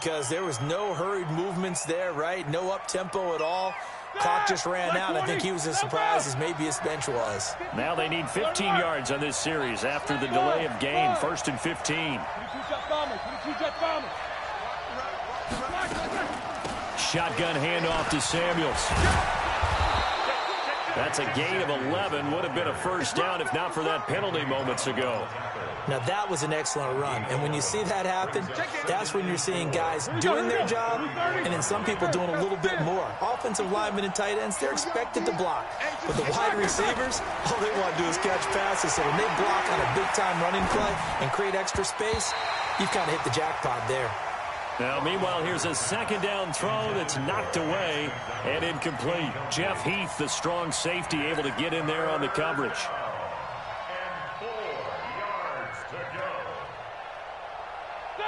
Because there was no hurried movements there, right? No up-tempo at all. Clock just ran out. I think he was as surprised as maybe his bench was. Now they need 15 yards on this series after the delay of game. 1st and 15. Shotgun handoff to Samuels. That's a gain of 11. Would have been a first down if not for that penalty moments ago. Now, that was an excellent run. And when you see that happen, that's when you're seeing guys doing their job and then some people doing a little bit more. Offensive linemen and tight ends, they're expected to block. But the wide receivers, all they want to do is catch passes. So when they block on a big-time running play and create extra space, you've kind of hit the jackpot there. Now, meanwhile, here's a second down throw that's knocked away and incomplete. Jeff Heath, the strong safety, able to get in there on the coverage.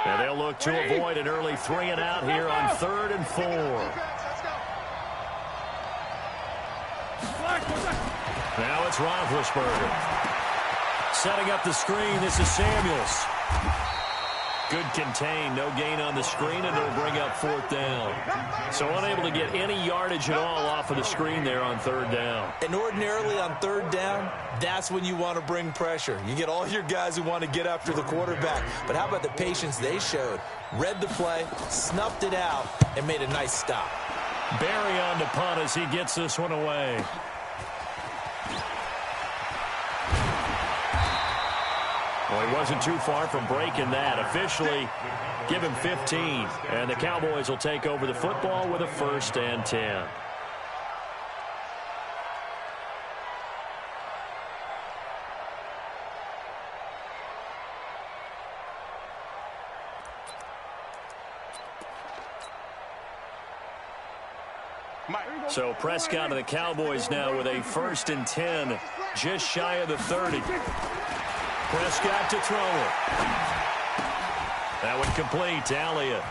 And they'll look to avoid an early 3 and out here on 3rd and 4. Now it's Roethlisberger. Setting up the screen, this is Samuels. Good contain, no gain on the screen, and it'll bring up 4th down. So unable to get any yardage at all off of the screen there on 3rd down. And ordinarily on 3rd down, that's when you want to bring pressure. You get all your guys who want to get after the quarterback. But how about the patience they showed? Read the play, snuffed it out, and made a nice stop. Barry on to punt as he gets this one away. Well, he wasn't too far from breaking that. Officially, give him 15. And the Cowboys will take over the football with a 1st and 10. So Prescott and the Cowboys now with a 1st and 10, just shy of the 30. Prescott to throw it. That one complete to Elliott.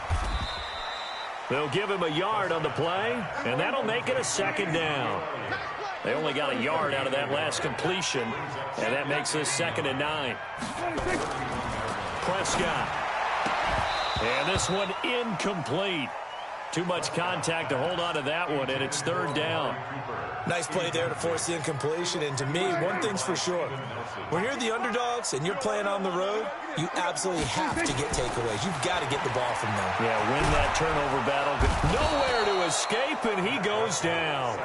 They'll give him a yard on the play, and that'll make it a 2nd down. They only got a yard out of that last completion, and that makes this 2nd and 9. Prescott. And this one incomplete. Too much contact to hold on to that one, and it's 3rd down. Nice play there to force the incompletion. And to me, one thing's for sure. When you're the underdogs and you're playing on the road, you absolutely have to get takeaways. You've got to get the ball from them. Yeah, win that turnover battle. Nowhere to escape, and he goes down.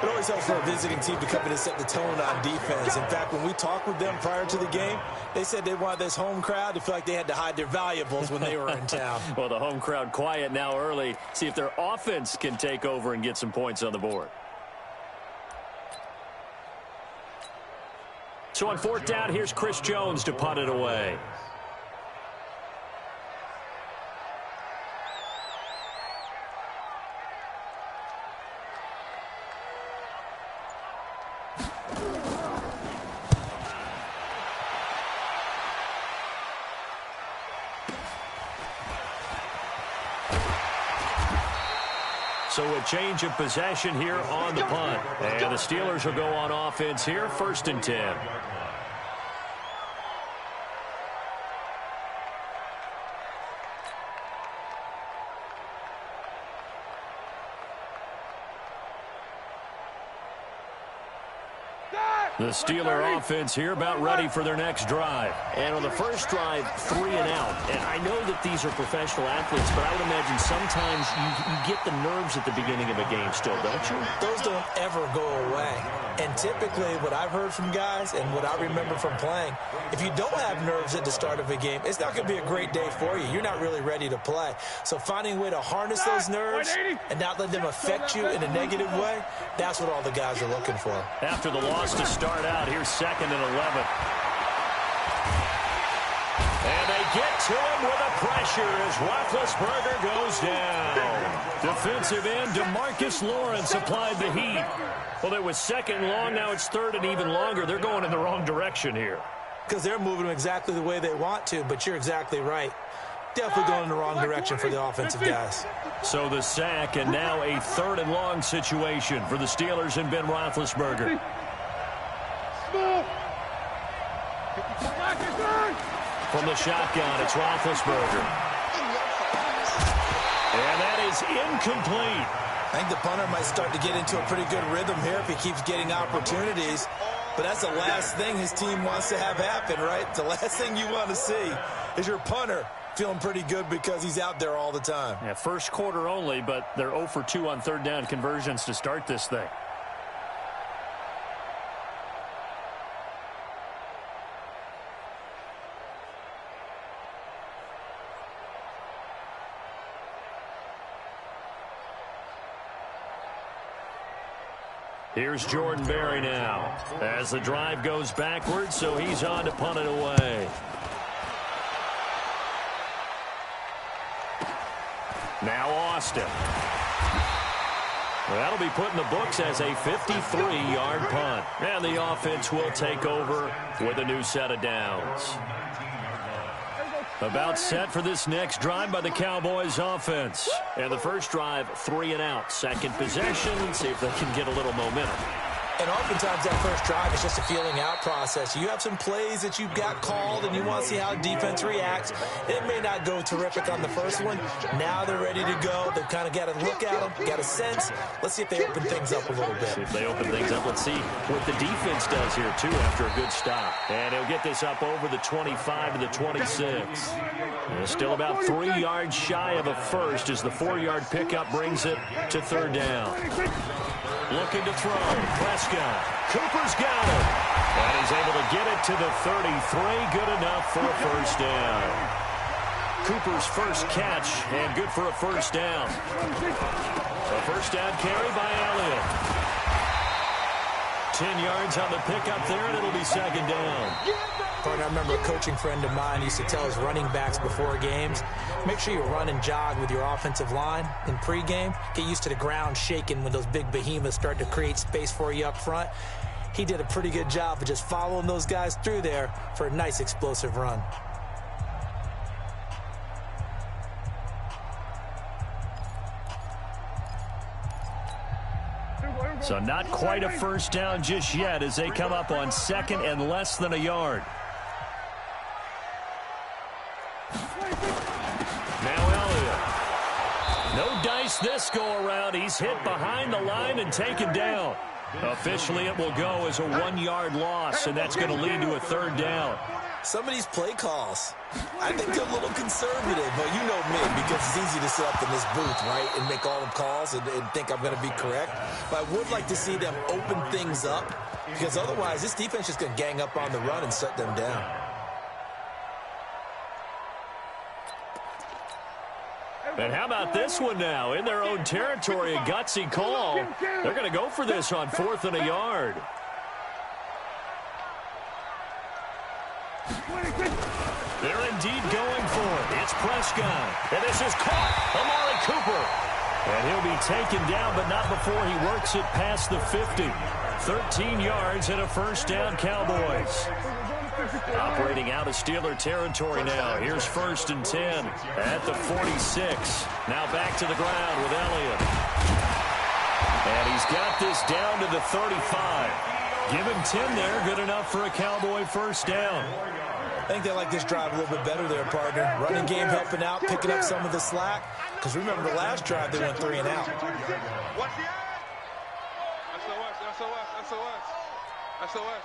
It always helps for a visiting team to come in and set the tone on defense. In fact, when we talked with them prior to the game, they said they wanted this home crowd to feel like they had to hide their valuables when they were in town. Well, the home crowd quiet now early. See if their offense can take over and get some points on the board. So on 4th down, here's Chris Jones to punt it away. So a change of possession here on the punt. And the Steelers will go on offense here, 1st and 10. The Steeler offense here about ready for their next drive. And on the first drive, 3 and out. And I know that these are professional athletes, but I would imagine sometimes you get the nerves at the beginning of a game still, don't you? Those don't ever go away. And typically what I've heard from guys and what I remember from playing, if you don't have nerves at the start of a game, it's not going to be a great day for you. You're not really ready to play. So finding a way to harness those nerves and not let them affect you in a negative way, that's what all the guys are looking for. After the loss to start out, here's 2nd and 11. And they get to him with a pressure as Roethlisberger goes down. Defensive end DeMarcus Lawrence applied the heat. Well, it was 2nd and long. Now it's 3rd and even longer. They're going in the wrong direction here. Because they're moving them exactly the way they want to, but you're exactly right. Definitely going in the wrong direction for the offensive guys. So the sack, and now a 3rd and long situation for the Steelers and Ben Roethlisberger. From the shotgun, it's Roethlisberger. is incomplete. I think the punter might start to get into a pretty good rhythm here if he keeps getting opportunities. But that's the last thing his team wants to have happen, right? The last thing you want to see is your punter feeling pretty good because he's out there all the time. Yeah, first quarter only, but they're 0 for 2 on third down conversions to start this thing. Here's Jordan Berry now as the drive goes backwards, so he's on to punt it away. Now Austin. Well, that'll be put in the books as a 53-yard punt. And the offense will take over with a new set of downs. About set for this next drive by the Cowboys offense. And the first drive, 3 and out. Second possession, see if they can get a little momentum. And oftentimes that first drive is just a feeling out process. You have some plays that you've got called and you want to see how defense reacts. It may not go terrific on the first one. Now they're ready to go. They've kind of got to look at them, got a sense. Let's see if they open things up a little bit. See if they open things up. Let's see what the defense does here, too, after a good stop. And he'll get this up over the 25 to the 26. And still about 3 yards shy of a first as the 4-yard pickup brings it to third down. Looking to throw. Prescott. Cooper's got it. And he's able to get it to the 33. Good enough for a first down. Cooper's first catch, and good for a first down. A first down carry by Elliott. 10 yards on the pickup there, and it'll be second down. I remember a coaching friend of mine used to tell his running backs before games, make sure you run and jog with your offensive line in pregame. Get used to the ground shaking when those big behemoths start to create space for you up front. He did a pretty good job of just following those guys through there for a nice explosive run. So not quite a first down just yet as they come up on second and less than a yard. Now Elliott. No dice this go around. He's hit behind the line and taken down. Officially, it will go as a 1-yard loss, and that's going to lead to a third down. Some of these play calls, I think they're a little conservative, but you know me, because it's easy to sit up in this booth, right, and make all the calls and think I'm going to be correct. But I would like to see them open things up, because otherwise this defense is going to gang up on the run and shut them down. And how about this one now? In their own territory, a gutsy call. They're going to go for this on 4th and a yard. They're indeed going for it. It's Prescott. And this is caught. Amari Cooper. And he'll be taken down, but not before he works it past the 50. 13 yards and a first down, Cowboys. Operating out of Steeler territory now. Here's 1st and 10 at the 46. Now back to the ground with Elliott. And he's got this down to the 35. Give him 10 there. Good enough for a Cowboy first down. I think they like this drive a little bit better there, partner. Running game helping out, picking up some of the slack. Because remember, the last drive, they went 3 and out. SOS.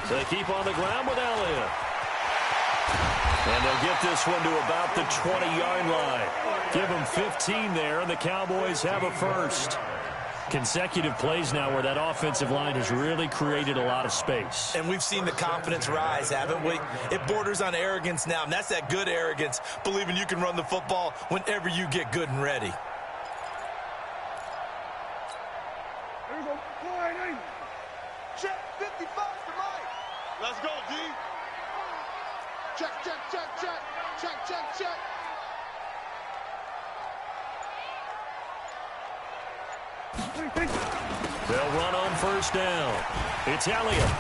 So they keep on the ground with Elliott. And they'll get this one to about the 20-yard line. Give them 15 there, and the Cowboys have a first. Consecutive plays now where that offensive line has really created a lot of space. And we've seen the confidence rise, haven't we? It borders on arrogance now, and that's that good arrogance, believing you can run the football whenever you get good and ready. Check 55 to Mike. Let's go, D. Check. They'll run on first down. It's Elliott.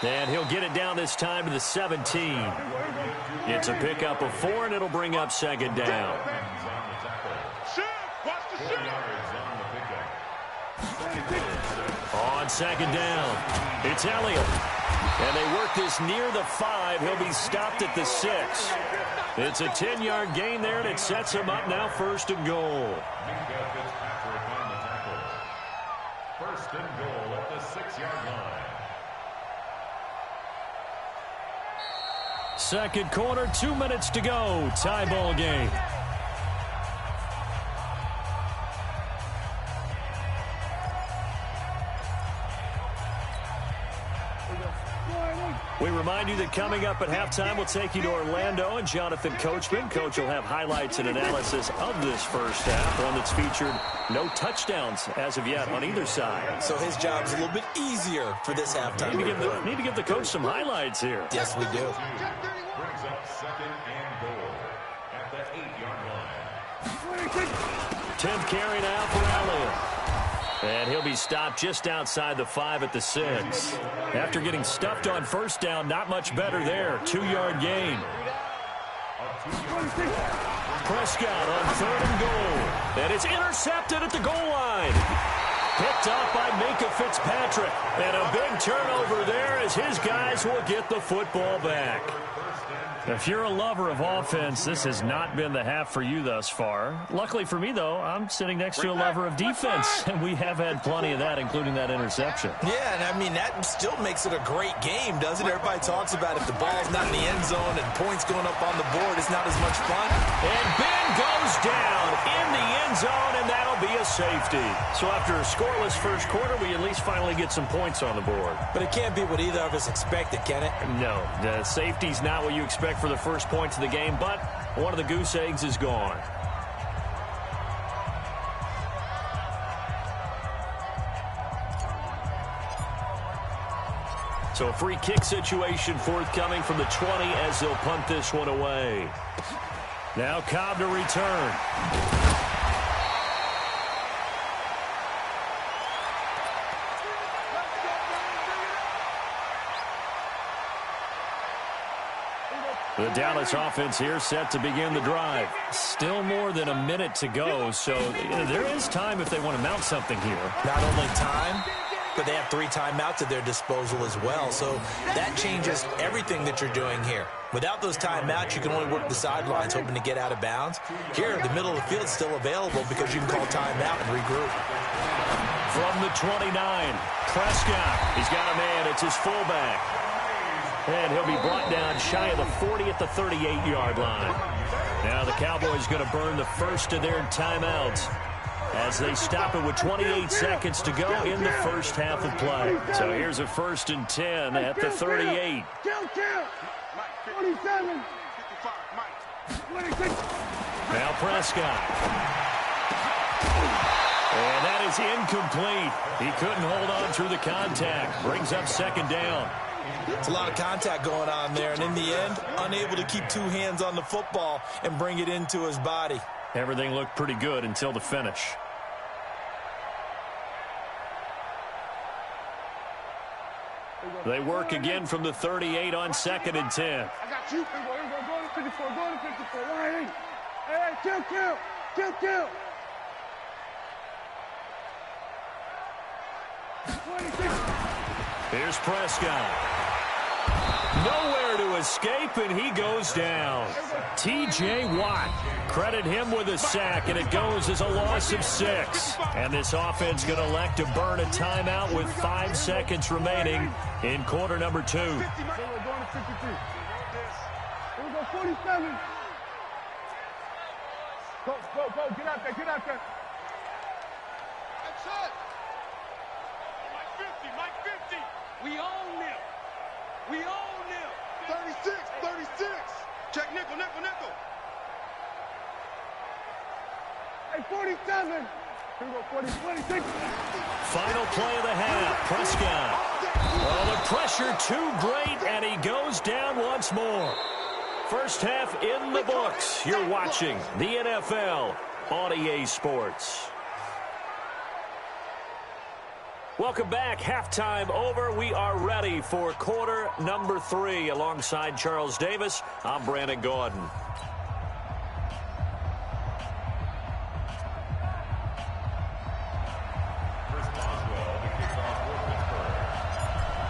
And he'll get it down this time to the 17. It's a pickup of 4, and it'll bring up second down. On second down. It's Elliott. And they work this near the 5. He'll be stopped at the 6. It's a 10-yard gain there, and it sets him up now 1st and goal. First and goal at the 6-yard line. Second quarter, 2 minutes to go. Tie ball game. We remind you that coming up at halftime, we'll take you to Orlando and Jonathan Coachman. Coach will have highlights and analysis of this first half, one that's featured no touchdowns as of yet on either side. So his job's a little bit easier for this halftime. Need to give the coach some highlights here. Yes, we do. Brings up 2nd and goal at the 8-yard line. 10th carry now for Elliott. And he'll be stopped just outside the 5 at the 6. After getting stuffed on first down, not much better there. 2-yard gain. Prescott on 3rd and goal. And it's intercepted at the goal line. Picked off by Minkah Fitzpatrick. And a big turnover there as his guys will get the football back. If you're a lover of offense, this has not been the half for you thus far. Luckily for me, though, I'm sitting next to a lover of defense, and we have had plenty of that, including that interception. Yeah, and I mean, that still makes it a great game, doesn't it? Everybody talks about if the ball's not in the end zone and points going up on the board, it's not as much fun. And Ben goes down in the end zone, and that'll be a safety. So after a scoreless first quarter, we at least finally get some points on the board. But it can't be what either of us expected, can it? No, the safety's not what you expect for the first points of the game, but one of the goose eggs is gone. So a free kick situation forthcoming from the 20 as they'll punt this one away. Now Cobb to return. The Dallas offense here set to begin the drive. Still more than a minute to go, so there is time if they want to mount something here. Not only time, but they have 3 timeouts at their disposal as well, so that changes everything that you're doing here. Without those timeouts, you can only work the sidelines hoping to get out of bounds. Here, the middle of the field is still available because you can call timeout and regroup. From the 29, Prescott. He's got a man. It's his fullback. And he'll be brought down shy of the 40 at the 38-yard line. Now the Cowboys going to burn the first of their timeouts as they stop it with 28 seconds to go in the first half of play. So here's a 1st and 10 at the 38. 47. Now Prescott. And that is incomplete. He couldn't hold on through the contact. Brings up 2nd down. It's a lot of contact going on there, and in the end, unable to keep 2 hands on the football and bring it into his body. Everything looked pretty good until the finish. They work again from the 38 on 2nd and 10. I got you. Go to 54. Go to 54. Hey, kill. 26. Here's Prescott. Nowhere to escape, and he goes down. T.J. Watt, credit him with a sack, and it goes as a loss of 6. And this offense going to elect to burn a timeout with 5 seconds remaining in quarter number 2. Here we go, 47. Go. Get out there. That's it. Mike 50. We own them. 36. Check nickel. Hey, 47. Here we go, 26. Final play of the half, Prescott. Oh, the pressure too great, and he goes down once more. First half in the books. You're watching the NFL on EA Sports. Welcome back. Halftime over. We are ready for quarter number 3. Alongside Charles Davis, I'm Brandon Gordon.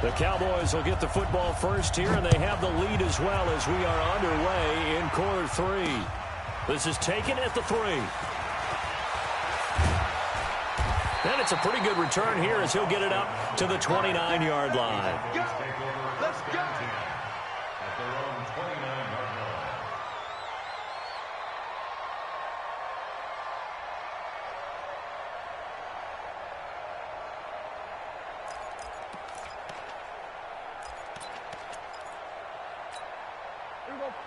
The Cowboys will get the football first here, and they have the lead as well as we are underway in quarter 3. This is taken at the 3. And it's a pretty good return here as he'll get it up to the 29-yard line. Let's go.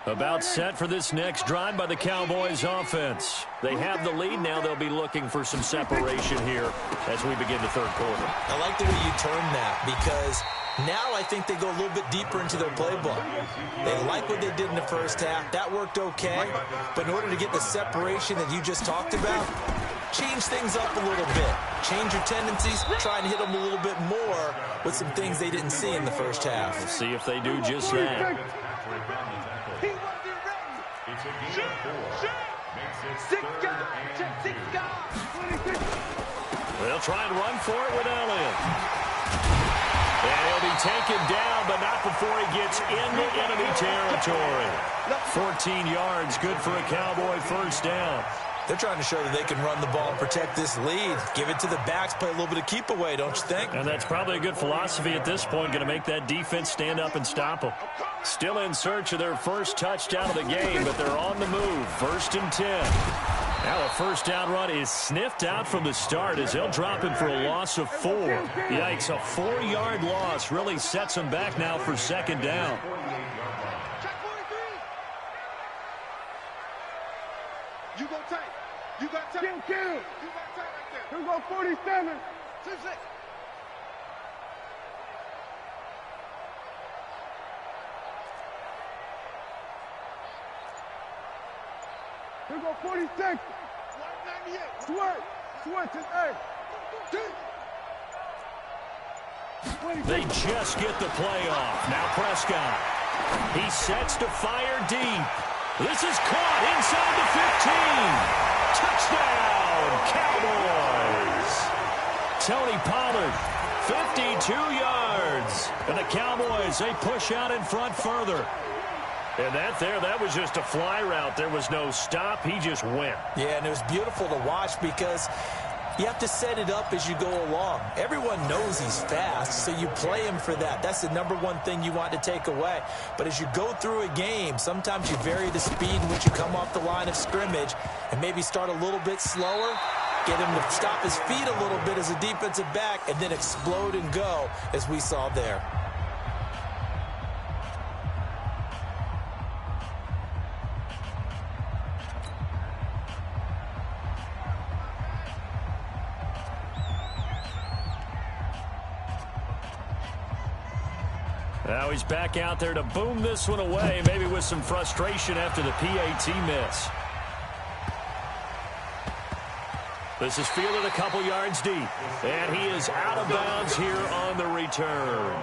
About set for this next drive by the Cowboys offense. They have the lead. Now they'll be looking for some separation here as we begin the third quarter. I like the way you term that because now I think they go a little bit deeper into their playbook. They like what they did in the first half. That worked okay. But in order to get the separation that you just talked about, change things up a little bit. Change your tendencies. Try and hit them a little bit more with some things they didn't see in the first half. We'll see if they do just that. They'll try and run for it with Elliott. And he'll be taken down, but not before he gets into enemy territory. 14 yards, good for a Cowboy first down. They're trying to show that they can run the ball and protect this lead. Give it to the backs, play a little bit of keep away, don't you think? And that's probably a good philosophy at this point, going to make that defense stand up and stop them. Still in search of their first touchdown of the game, but they're on the move. 1st and 10. Now a first down run is sniffed out from the start as they'll drop him for a loss of 4. Yikes, a 4-yard loss really sets them back now for 2nd down. You go tight. You got tight. Kill. You got tight right there. Here we go, 47. 6. Here we go, 46. 198. Switch is 8. They just get the play off. Now Prescott. He sets to fire deep. This is caught inside the 15. Touchdown, Cowboys. Tony Pollard, 52 yards. And the Cowboys, they push out in front further. And that was just a fly route. There was no stop. He just went. Yeah, and it was beautiful to watch because you have to set it up as you go along. Everyone knows he's fast, so you play him for that. That's the number one thing you want to take away. But as you go through a game, sometimes you vary the speed in which you come off the line of scrimmage and maybe start a little bit slower, get him to stop his feet a little bit as a defensive back, and then explode and go, as we saw there. Now he's back out there to boom this one away, maybe with some frustration after the PAT miss. This is fielded a couple yards deep, and he is out of bounds here on the return.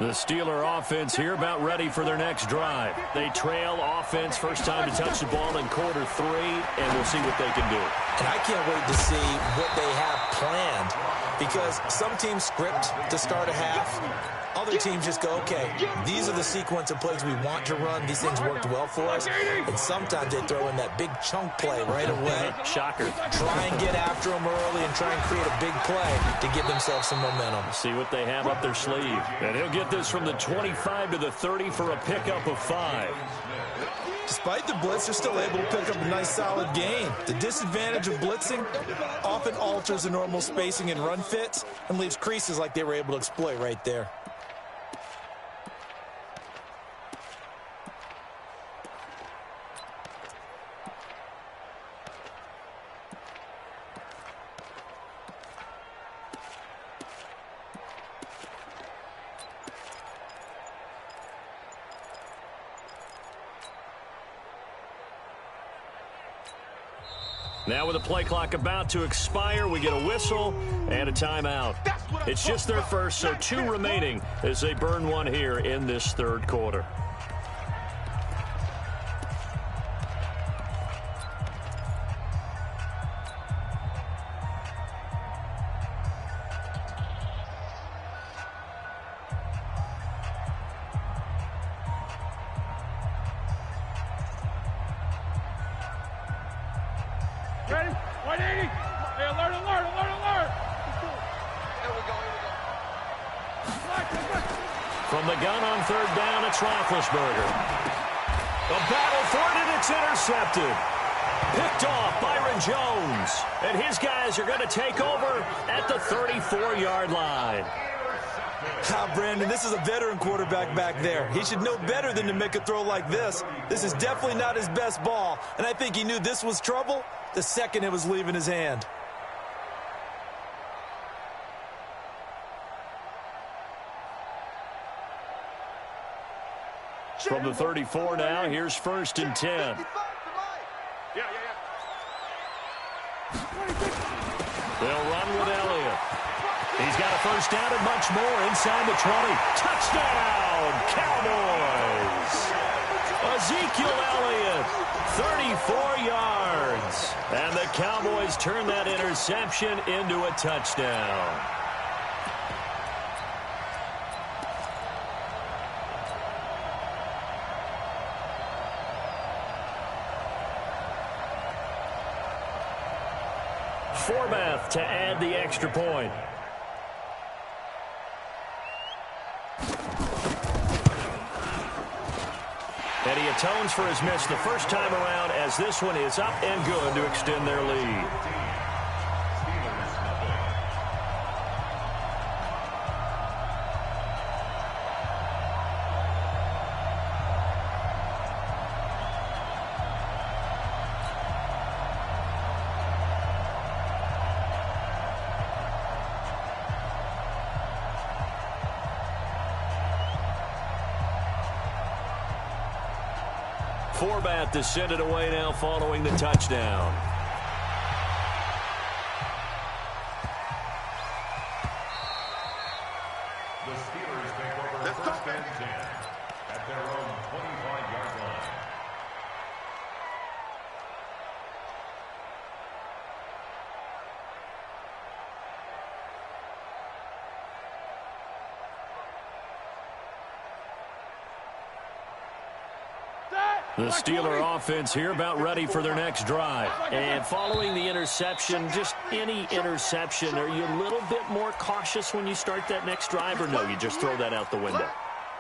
The Steeler offense here about ready for their next drive. They trail offense, first time to touch the ball in quarter 3, and we'll see what they can do. And I can't wait to see what they have planned because some teams script to start a half. Other teams just go, okay, these are the sequence of plays we want to run. These things worked well for us. And sometimes they throw in that big chunk play right away. Shocker. Try and get after them early and try and create a big play to give themselves some momentum. See what they have up their sleeve. And he'll get this from the 25 to the 30 for a pickup of 5. Despite the blitz, they're still able to pick up a nice, solid gain. The disadvantage of blitzing often alters the normal spacing and run fits and leaves creases like they were able to exploit right there. Now with the play clock about to expire, we get a whistle and a timeout. It's just their first, so 2 remaining as they burn one here in this third quarter. Ready? 180. Hey, alert, alert, alert, alert. Here we go, here we go. From the gun on third down, it's Roethlisberger. The battle for it, and it's intercepted. Picked off Byron Jones. And his guys are going to take over at the 34-yard line. Brandon, this is a veteran quarterback back there. He should know better than to make a throw like this. This is definitely not his best ball, and I think he knew this was trouble the second it was leaving his hand. From the 34 now, here's 1st and 10. Yeah. They'll run with Elliott. He's got a first down and much more inside the 20. Touchdown, Cowboys! Ezekiel Elliott, 34 yards. And the Cowboys turn that interception into a touchdown. Forbath to add the extra point. And he atones for his miss the first time around as this one is up and good to extend their lead. Forbath to send it away now following the touchdown. The Steelers take over first and 10 at their own 25-yard line. The Steeler offense here about ready for their next drive. And following the interception, just any interception, are you a little bit more cautious when you start that next drive, or no, you just throw that out the window?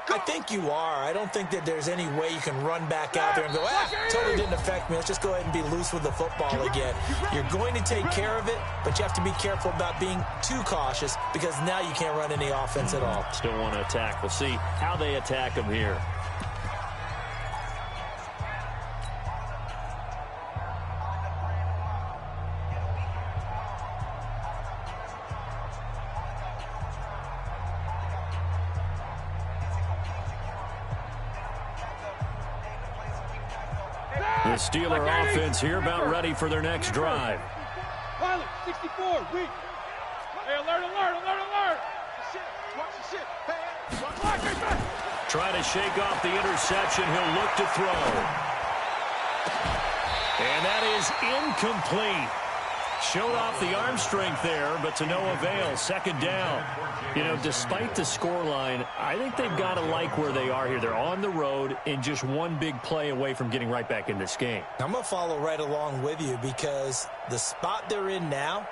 I think you are. I don't think that there's any way you can run back out there and go, totally didn't affect me. Let's just go ahead and be loose with the football again. You're going to take care of it, but you have to be careful about being too cautious because now you can't run any offense at all. Still want to attack. We'll see how they attack them here. The Steeler offense here about ready for their next drive. Pilot, 64, weak. Hey, alert, alert, alert, alert. Watch the shit. Hey, watch. Trying to shake off the interception. He'll look to throw. And that is incomplete. Showed off the arm strength there, but to no avail. Second down. You know, despite the scoreline, I think they've got to like where they are here. They're on the road and just one big play away from getting right back in this game. I'm going to follow right along with you because the spot they're in now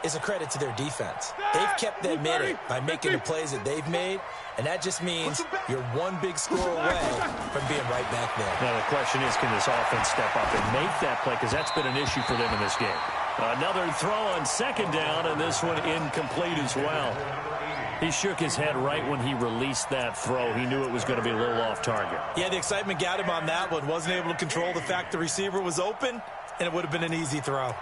is a credit to their defense. They've kept them in it by making the plays that they've made, and that just means you're one big score away from being right back there. Now, the question is, can this offense step up and make that play? Because that's been an issue for them in this game. Another throw on second down, and this one incomplete as well. He shook his head right when he released that throw. He knew it was going to be a little off target. Yeah, the excitement got him on that one. Wasn't able to control the fact the receiver was open, and it would have been an easy throw.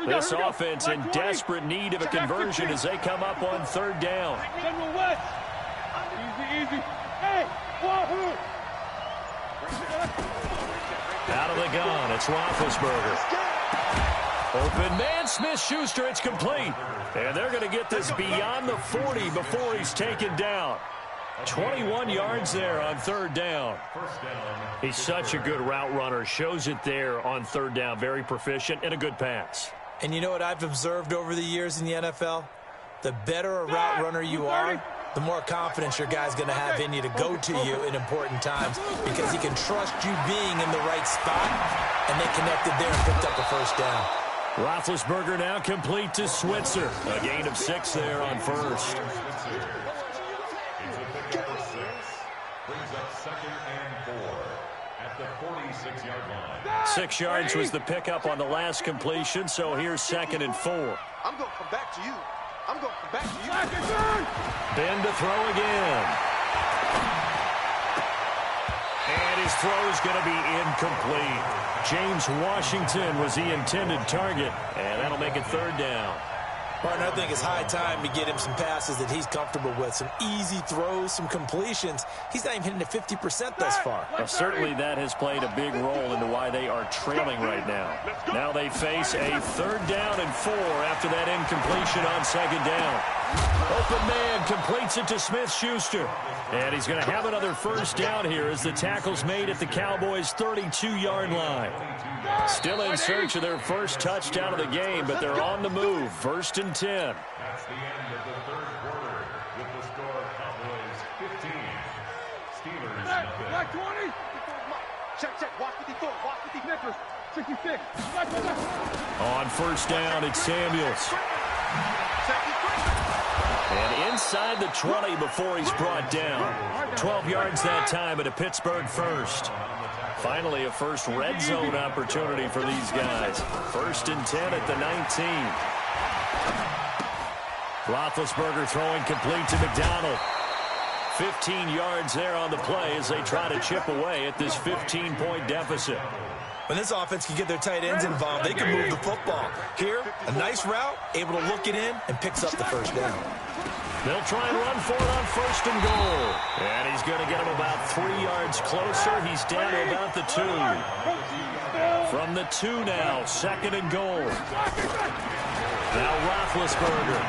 This offense in desperate need of a conversion as they come up on third down. Easy. Hey, Wahoo! Out of the gun, it's Roethlisberger. Open man, Smith-Schuster, it's complete. And they're going to get this beyond the 40 before he's taken down. 21 yards there on third down. He's such a good route runner. Shows it there on third down. Very proficient and a good pass. And you know what I've observed over the years in the NFL? The better a route runner you are, the more confidence your guy's going to have in you to go to you in important times because he can trust you being in the right spot, and they connected there and picked up a first down. Roethlisberger now complete to Switzer. A gain of 6 there on first. Brings up 2nd and 4 at the 46-yard line. 6 yards was the pickup on the last completion, so here's 2nd and 4. I'm going to come back to you. Ben to throw again. And his throw is going to be incomplete. James Washington was the intended target, and that'll make it third down. Martin, I think it's high time to get him some passes that he's comfortable with, some easy throws, some completions. He's not even hitting at 50% thus far. Well, certainly that has played a big role into why they are trailing right now. Now they face a 3rd down and 4 after that incompletion on 2nd down. Open man completes it to Smith-Schuster. And he's going to have another first down here as the tackle's made at the Cowboys' 32-yard line. Still in search of their first touchdown of the game, but they're on the move. 1st and 10. That's the end of the 3rd quarter with the score Cowboys 15. Steelers nothing. Black 20. Check. Watch what he throws. Watch what he Nichols, 66. On 1st down, it's Samuels. And inside the 20 before he's brought down. 12 yards that time at a Pittsburgh first. Finally, a first red zone opportunity for these guys. 1st and 10 at the 19. Roethlisberger throwing complete to McDonald. 15 yards there on the play as they try to chip away at this 15-point deficit. When this offense can get their tight ends involved, they can move the football. Here, a nice route, able to look it in, and picks up the first down. They'll try and run for it on 1st and goal. And he's going to get him about 3 yards closer. He's down to about the 2. From the 2 now, 2nd and goal. Now Roethlisberger.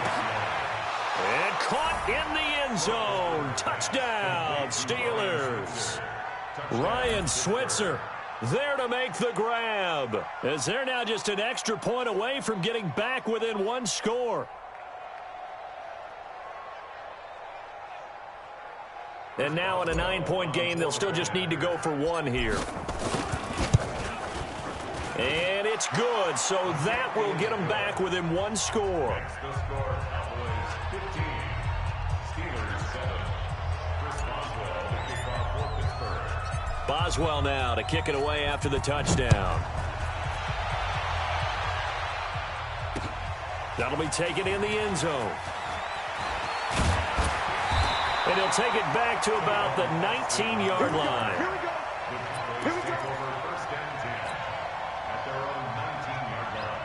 And caught in the end zone. Touchdown, Steelers. Ryan Switzer there to make the grab, as they're now just an extra point away from getting back within 1 score. And now in a 9-point game, they'll still just need to go for 1 here. And it's good, so that will get them back within 1 score. That's the score, Cowboys 15. Steelers 7. Chris Boswell to kick off for Pittsburgh. Boswell now to kick it away after the touchdown. That'll be taken in the end zone. And he'll take it back to about the 19-yard line. Here we go. Take over 1st and 10 at their own 19-yard line.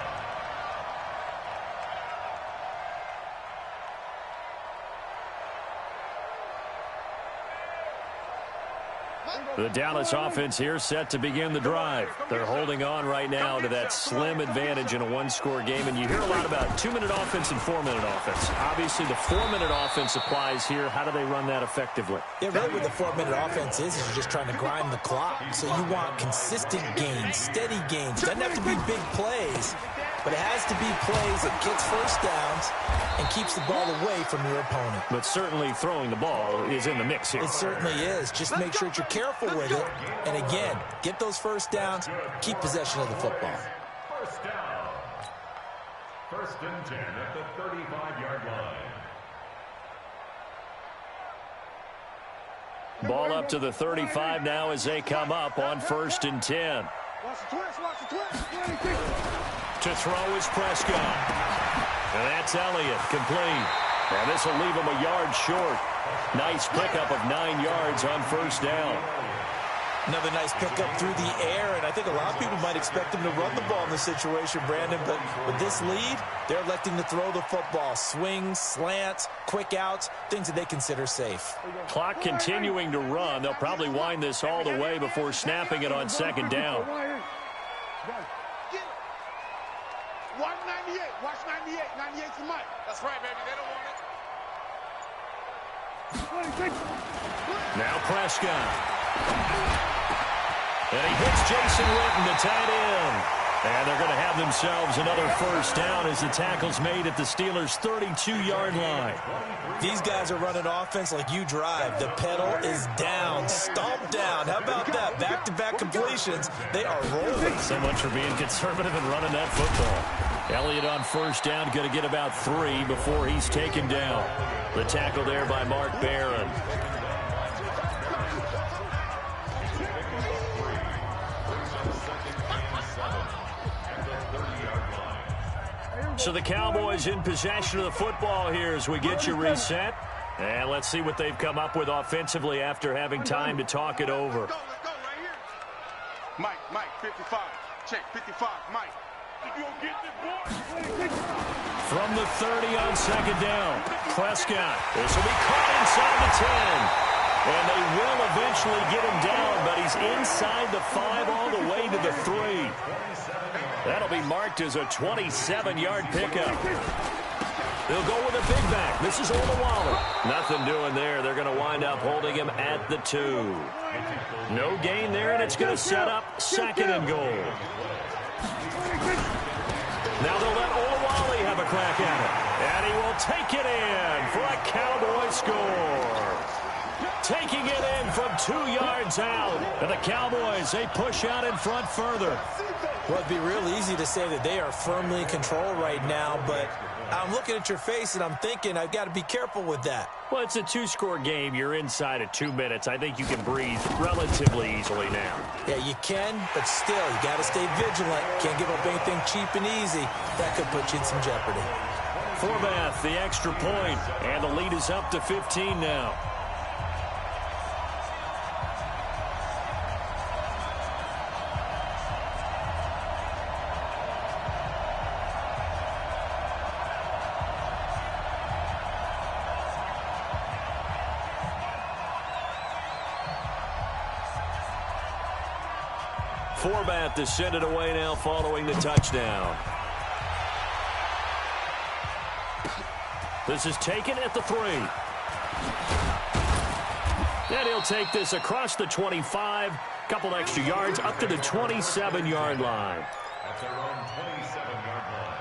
The Dallas offense here set to begin the drive. They're holding on right now to that slim advantage in a 1-score game. And you hear a lot about 2-minute offense and 4-minute offense. Obviously, the 4-minute offense applies here. How do they run that effectively? Yeah, really what the 4-minute offense is you're just trying to grind the clock. So you want consistent gains, steady gains. Doesn't have to be big plays, but it has to be plays that gets first downs and keeps the ball away from your opponent. But certainly throwing the ball is in the mix here. It certainly is. Just make sure that you're careful with it. And again, get those first downs, keep possession of the football. First down. 1st and 10 at the 35-yard line. Ball up to the 35 now as they come up on 1st and 10. To throw is Prescott. And that's Elliott, complete. And this will leave him a yard short. Nice pickup of 9 yards on 1st down. Another nice pickup through the air, and I think a lot of people might expect him to run the ball in this situation, Brandon, but with this lead, they're electing to throw the football. Swings, slants, quick outs, things that they consider safe. Clock continuing to run. They'll probably wind this all the way before snapping it on second down. Watch 98. Watch 98. 98's the mic. That's right, baby. They don't want it. Now Prescott. And he hits Jason Witten, the tight end. And they're going to have themselves another first down as the tackle's made at the Steelers' 32-yard line. These guys are running offense like you drive. The pedal is down, stomped down. How about that? Back-to-back completions. They are rolling. So much for being conservative and running that football. Elliott on first down, going to get about 3 before he's taken down. The tackle there by Mark Barron. So the Cowboys in possession of the football here as we get you reset. And let's see what they've come up with offensively after having time to talk it over. Let's go right here. Mike, 55. Check, 55, Mike. You gonna get this boy? From the 30 on second down, Prescott. This will be caught inside the 10. And they will eventually get him down, but he's inside the 5 all the way to the 3. That'll be marked as a 27-yard pickup. They'll go with a big back. This is Olawale. Nothing doing there. They're going to wind up holding him at the 2. No gain there, and it's going to set up second and goal. Now they'll let Olawale have a crack at it. And he will take it in for a Cowboy score. Taking it in from 2 yards out. And the Cowboys, they push out in front further. Well, it'd be real easy to say that they are firmly in control right now, but I'm looking at your face and I'm thinking I've got to be careful with that. Well, it's a 2-score game. You're inside of 2 minutes. I think you can breathe relatively easily now. Yeah, you can, but still, you got to stay vigilant. Can't give up anything cheap and easy. That could put you in some jeopardy. Forbath, the extra point, and the lead is up to 15 now. Forbath to send it away now following the touchdown. This is taken at the 3. And he'll take this across the 25. Couple extra yards up to the 27-yard line. That's their own 27-yard line.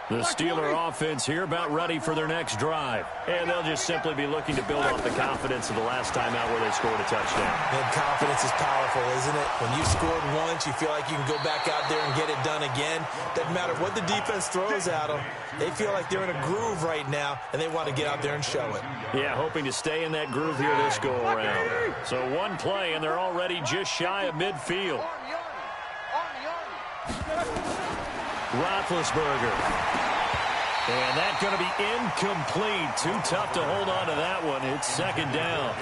The Steeler offense here about ready for their next drive. And they'll just simply be looking to build off the confidence of the last time out where they scored a touchdown. And confidence is powerful, isn't it? When you scored once, you feel like you can go back out there and get it done again. Doesn't matter what the defense throws at them. They feel like they're in a groove right now, and they want to get out there and show it. Yeah, hoping to stay in that groove here this go-around. So one play, and they're already just shy of midfield. Roethlisberger. And that's going to be incomplete. Too tough to hold on to that one. It's second down.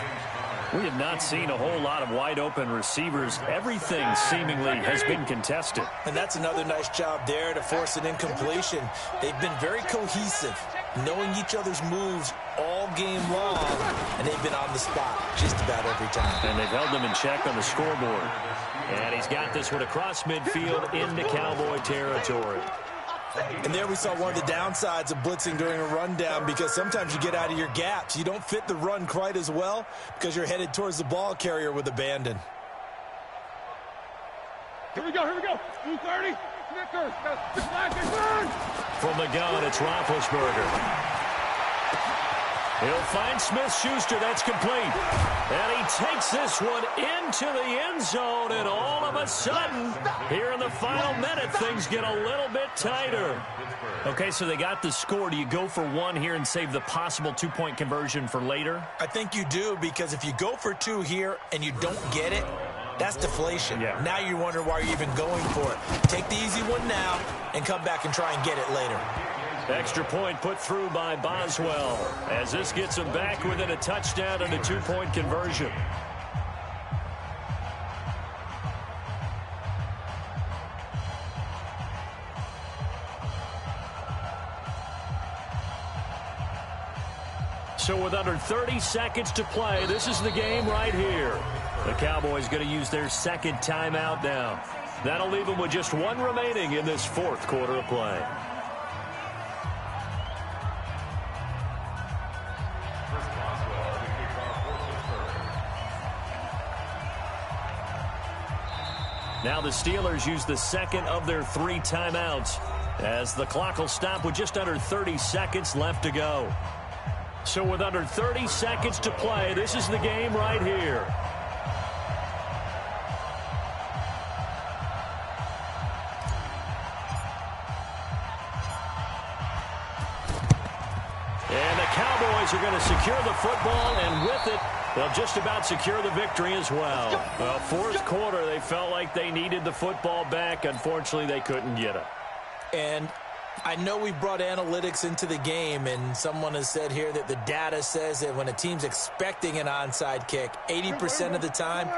We have not seen a whole lot of wide-open receivers. Everything seemingly has been contested. And that's another nice job there to force an incompletion. They've been very cohesive, knowing each other's moves all game long, and they've been on the spot just about every time. And they've held them in check on the scoreboard. And he's got this one across midfield into Cowboy territory. And there we saw one of the downsides of blitzing during a rundown, because sometimes you get out of your gaps. You don't fit the run quite as well because you're headed towards the ball carrier with abandon. Here we go. 230. Snickers. From the gun, it's Roethlisberger. He'll find Smith-Schuster. That's complete. And he takes this one into the end zone. And all of a sudden, here in the final minute, things get a little bit tighter. Okay, so they got the score. Do you go for one here and save the possible two-point conversion for later? I think you do, because if you go for 2 here and you don't get it, that's deflation. Yeah. Now you wonder why you're even going for it. Take the easy one now and come back and try and get it later. Extra point put through by Boswell, as this gets him back within a touchdown and a 2-point conversion. So with under 30 seconds to play, this is the game right here. The Cowboys going to use their second timeout now. That'll leave them with just one remaining in this fourth quarter of play. Now the Steelers use the second of their 3 timeouts, as the clock will stop with just under 30 seconds left to go. So with under 30 seconds to play, this is the game right here. And the Cowboys are going to secure the football, and with it, they'll just about secure the victory as well. Well, fourth quarter, they felt like they needed the football back. Unfortunately, they couldn't get it. And I know we brought analytics into the game, and someone has said here that the data says that when a team's expecting an onside kick, 80% of the time,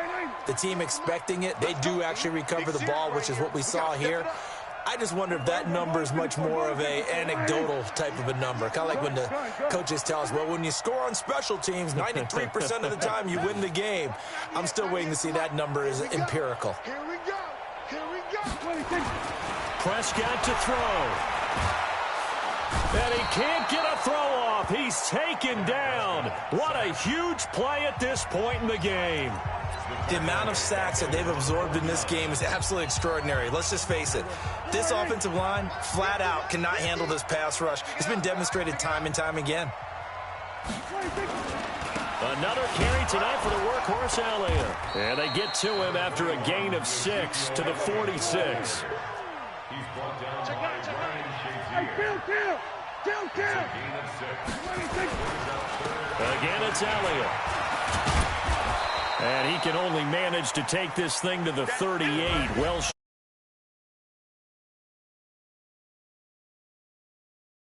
the team expecting it, they do actually recover the ball, which is what we saw here. I just wonder if that number is much more of a anecdotal type of a number. Kind of like when the coaches tell us, well, when you score on special teams, 93% of the time you win the game. I'm still waiting to see that number is empirical. Here we go. Here we go. Prescott to throw. And he can't get a throw off. He's taken down. What a huge play at this point in the game. The amount of sacks that they've absorbed in this game is absolutely extraordinary. Let's just face it. This offensive line, flat out, cannot handle this pass rush. It's been demonstrated time and time again. Another carry tonight for the workhorse Elliott. And they get to him after a gain of 6 to the 46. Again, it's Elliott. And he can only manage to take this thing to the 38. Well